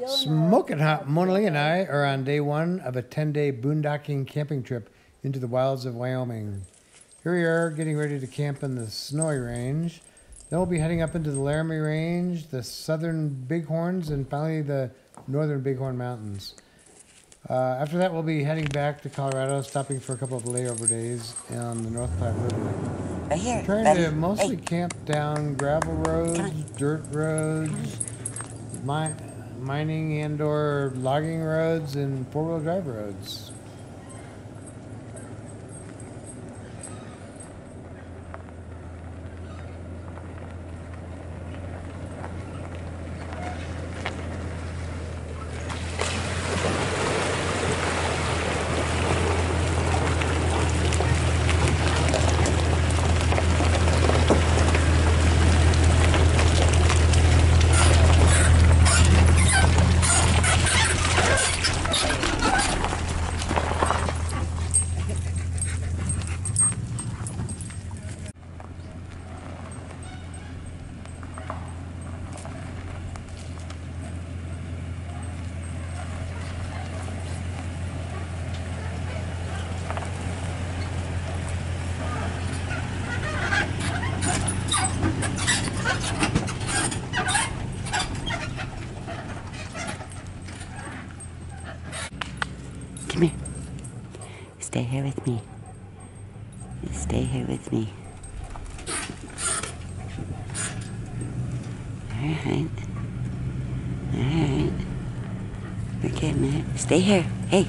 Smoking hot, Mona Lee and I are on day one of a 10-day boondocking camping trip into the wilds of Wyoming. Here we are getting ready to camp in the Snowy Range. Then we'll be heading up into the Laramie Range, the southern BigHorns, and finally the northern BigHorn Mountains. After that, we'll be heading back to Colorado, stopping for a couple of layover days on the North Platte River. Right here, We're trying to mostly camp down gravel roads, dirt roads, mining and or logging roads, and four-wheel drive roads. Come here. Stay here with me. Stay here with me. Alright. Alright. We're getting it. Stay here. Hey.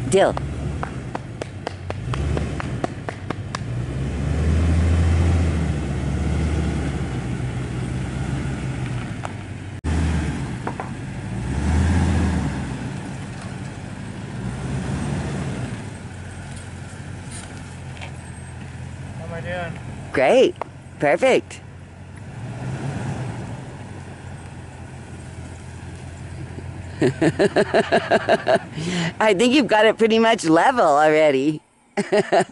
Dill. How am I doing? Great. Perfect. I think you've got it pretty much level already. Yeah, it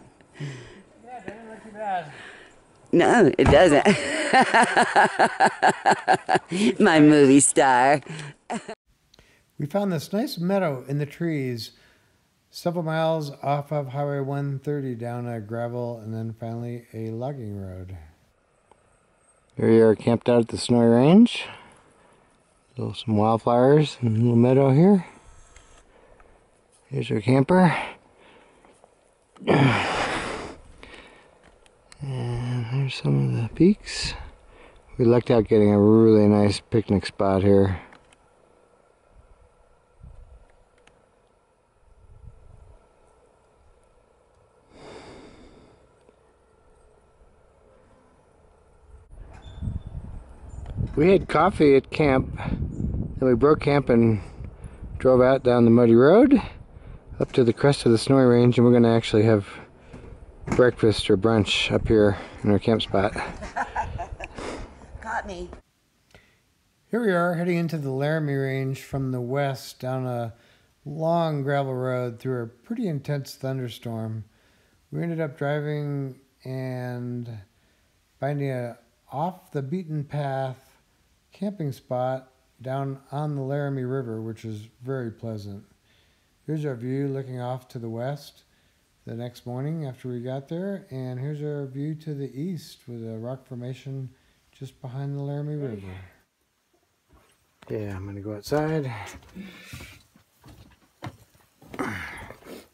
doesn't look too bad. No, it doesn't. My movie star. We found this nice meadow in the trees several miles off of Highway 130 down a gravel and then finally a logging road. Here we are camped out at the Snowy Range. Some wildflowers and a little meadow here. Here's our camper. And there's some of the peaks. We lucked out getting a really nice picnic spot here. We had coffee at camp, then we broke camp and drove out down the muddy road up to the crest of the Snowy Range, and we're going to actually have breakfast or brunch up here in our camp spot. Caught me. Here we are heading into the Laramie Range from the west down a long gravel road through a pretty intense thunderstorm. We ended up driving and finding a off the beaten path camping spot down on the Laramie River, which is very pleasant. Here's our view looking off to the west the next morning after we got there, and here's our view to the east with a rock formation just behind the Laramie River. Yeah, I'm gonna go outside,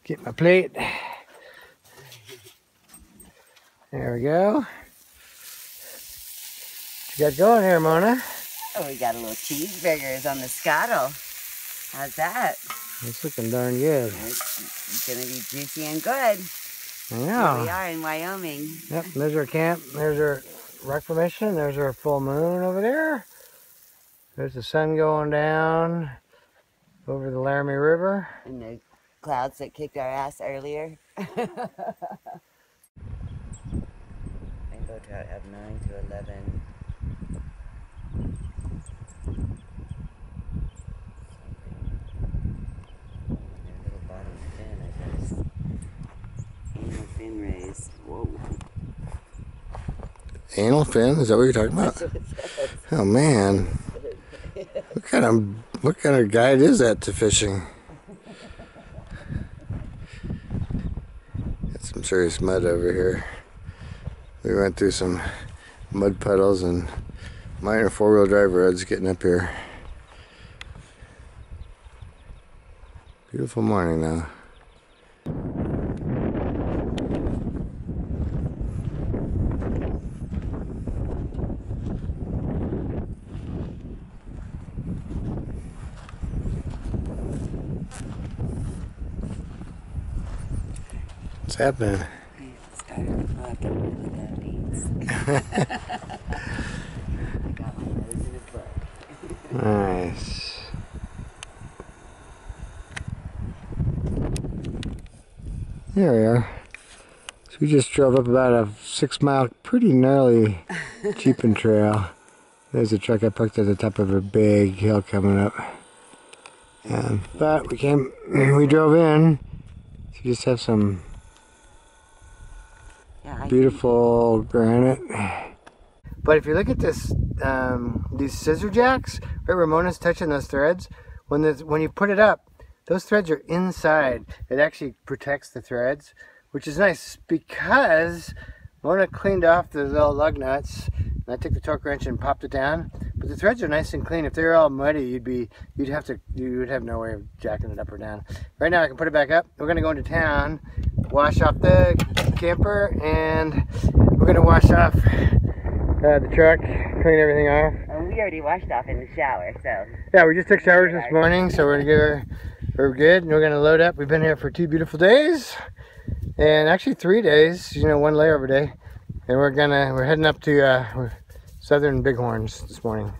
get my plate. There we go. What you got going here, Mona? Oh, we got a little cheeseburgers on the scuttle. How's that? It's looking darn good. It's gonna be juicy and good. Yeah. Here we are in Wyoming. Yep, there's our camp. There's our rock formation. There's our full moon over there. There's the sun going down over the Laramie River. And the clouds that kicked our ass earlier. Rainbow trout have 9 to 11. Their little bottom fin, I guess. Anal fin rays. Nice. Whoa. Anal fin? Is that what you're talking about? Oh man. What kind of guide is that to fishing? Got some serious mud over here. We went through some mud puddles and minor four-wheel drive roads getting up here. Beautiful morning though. What's happening? Started walking with that means. I got my nose in a book. Nice. Here we are. So we just drove up about a 6-mile, pretty gnarly jeeping trail. There's a truck I parked at the top of a big hill coming up. But we drove in to just have some beautiful granite. But if you look at this, these scissor jacks, right, Ramona's touching those threads. When you put it up, those threads are inside. It actually protects the threads, which is nice because Ramona cleaned off the little lug nuts. And I took the torque wrench and popped it down. But the threads are nice and clean. If they were all muddy, you would have no way of jacking it up or down. Right now I can put it back up. We're gonna go into town, wash off the camper, and we're gonna wash off the truck, clean everything off. And we already washed off in the shower, so. Yeah, we just took showers this morning, so we're good, and we're gonna load up. We've been here for 2 beautiful days, and actually 3 days. You know, 1 layover day, and we're heading up to southern BigHorns this morning.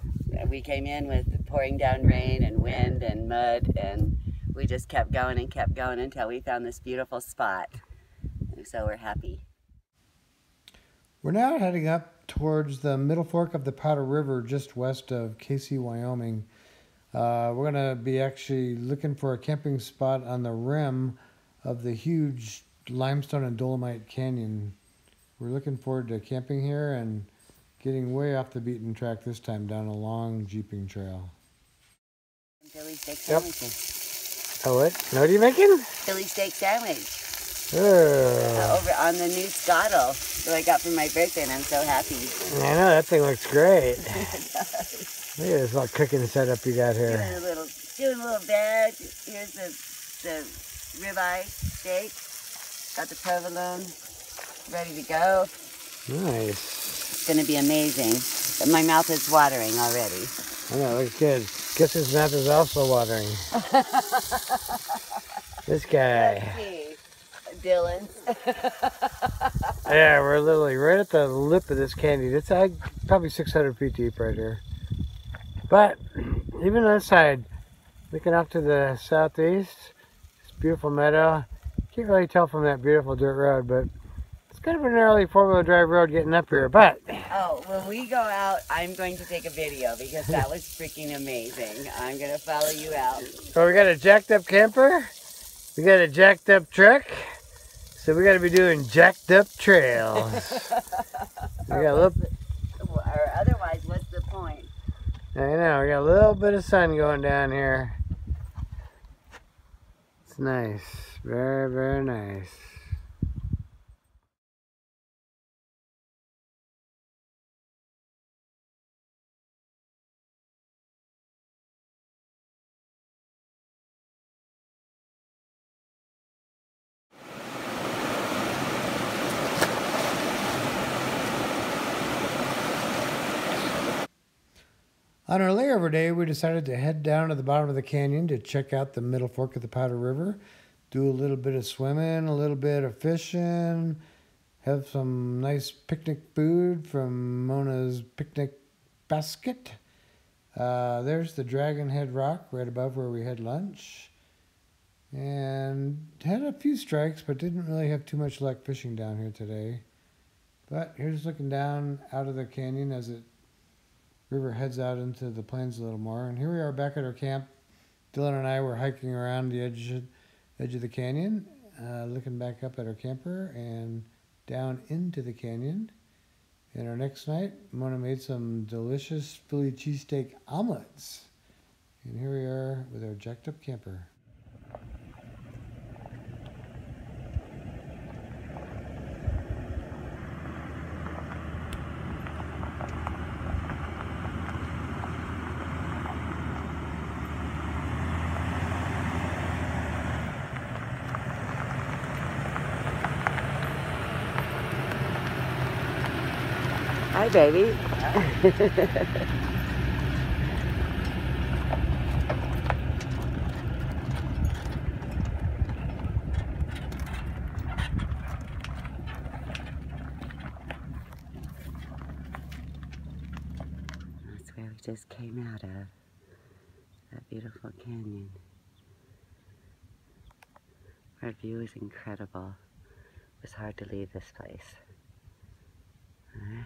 We came in with pouring down rain and wind and mud, and we just kept going until we found this beautiful spot. So we're happy. We're now heading up towards the middle fork of the Powder River, just west of Casey, Wyoming. We're going to be actually looking for a camping spot on the rim of the huge limestone and dolomite canyon. We're looking forward to camping here and getting way off the beaten track this time down a long jeeping trail. Philly steak sandwiches. Oh, what? What are you making? Philly steak sandwich. Oh. Over on the new Scottle that I got for my birthday, and I'm so happy. I know, that thing looks great. It does. Look at this little cooking setup you got here. Doing a little bed. Here's the ribeye steak. Got the provolone ready to go. Nice. It's going to be amazing. But my mouth is watering already. I know, looks good. Guess his mouth is also watering. This guy. Let's see. Dylan. Yeah, we're literally right at the lip of this canyon. It's probably 600 feet deep right here. But even on this side, looking off to the southeast, this beautiful meadow. Can't really tell from that beautiful dirt road, but it's kind of an early four-wheel drive road getting up here. But oh, when we go out, I'm going to take a video because that was freaking amazing. I'm going to follow you out. So we got a jacked up camper. We got a jacked up truck. So we got to be doing jacked up trails. We got a little. Or otherwise, what's the point? I know, we got a little bit of sun going down here. It's nice. Very, very nice. On our layover day, we decided to head down to the bottom of the canyon to check out the middle fork of the Powder River, do a little bit of swimming, a little bit of fishing, have some nice picnic food from Mona's picnic basket. There's the Dragon Head Rock right above where we had lunch. And had a few strikes, but didn't really have too much luck fishing down here today. But here's looking down out of the canyon as the river heads out into the plains a little more. And here we are back at our camp. Dylan and I were hiking around the edge of the canyon, looking back up at our camper and down into the canyon. And our next night, Mona made some delicious Philly cheesesteak omelets. And here we are with our jacked up camper. Hi, baby. That's where we just came out of. That beautiful canyon. Our view is incredible. It was hard to leave this place. All right.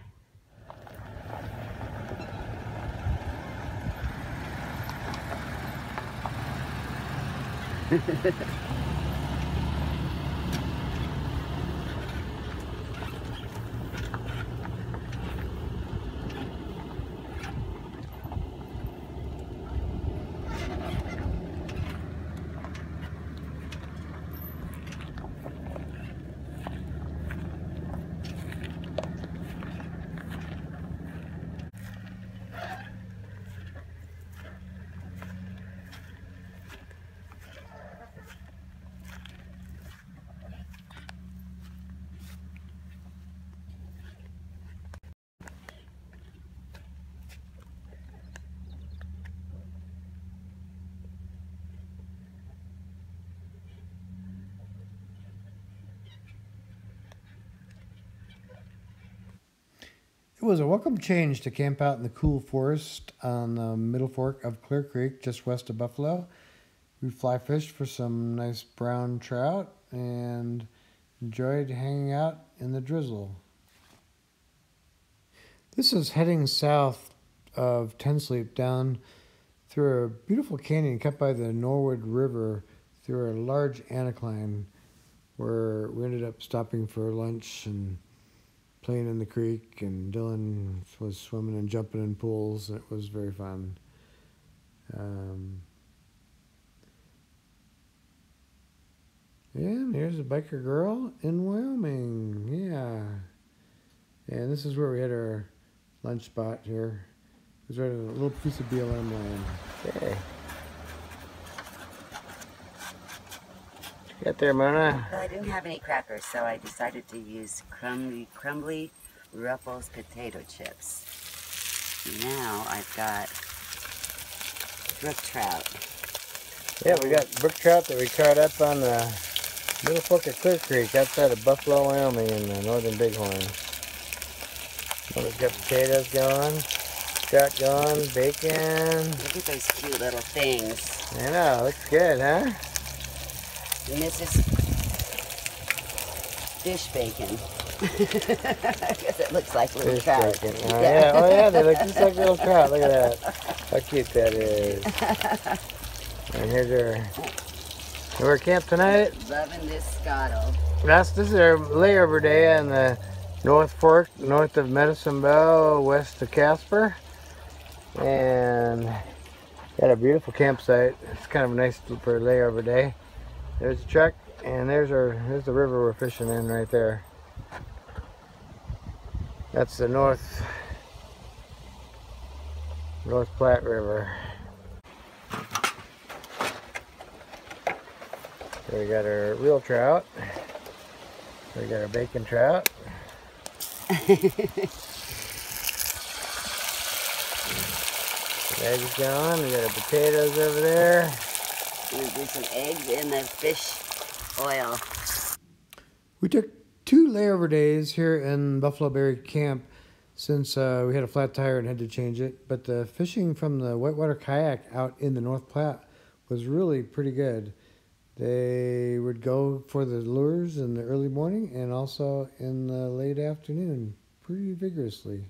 It was a welcome change to camp out in the cool forest on the middle fork of Clear Creek, just west of Buffalo. We fly fished for some nice brown trout and enjoyed hanging out in the drizzle. This is heading south of Ten Sleep down through a beautiful canyon cut by the Norwood River through a large anticline where we ended up stopping for lunch and playing in the creek, and Dylan was swimming and jumping in pools. It was very fun. And here's a biker girl in Wyoming. Yeah. And this is where we had our lunch spot here. It was right on a little piece of BLM land. Okay. What you got there, Mona? Well, I didn't have any crackers, so I decided to use crumbly Ruffles potato chips. Now I've got brook trout. Yeah, we got brook trout that we caught up on the middle fork of Clear Creek outside of Buffalo, Wyoming in the northern BigHorn. Mona's got potatoes going, trout going, bacon. Look at those cute little things. I know, looks good, huh? And this is fish bacon. Because it looks like little Fish trout. bacon. Oh, yeah. Oh, yeah, they look just like little trout. Look at that. How cute that is. And here's we're at camp tonight. Loving this scottle. This is our layover day on the North Fork, north of Medicine Bow, west of Casper. And got a beautiful campsite. It's kind of nice for a layover day. There's the truck, and there's the river we're fishing in right there. That's the North Platte River. So we got our real trout. We got our bacon trout. Eggs going. We got our potatoes over there. We're gonna do some eggs in the fish oil. We took 2 layover days here in Buffalo Berry Camp since we had a flat tire and had to change it. But the fishing from the whitewater kayak out in the North Platte was really pretty good. They would go for the lures in the early morning and also in the late afternoon pretty vigorously.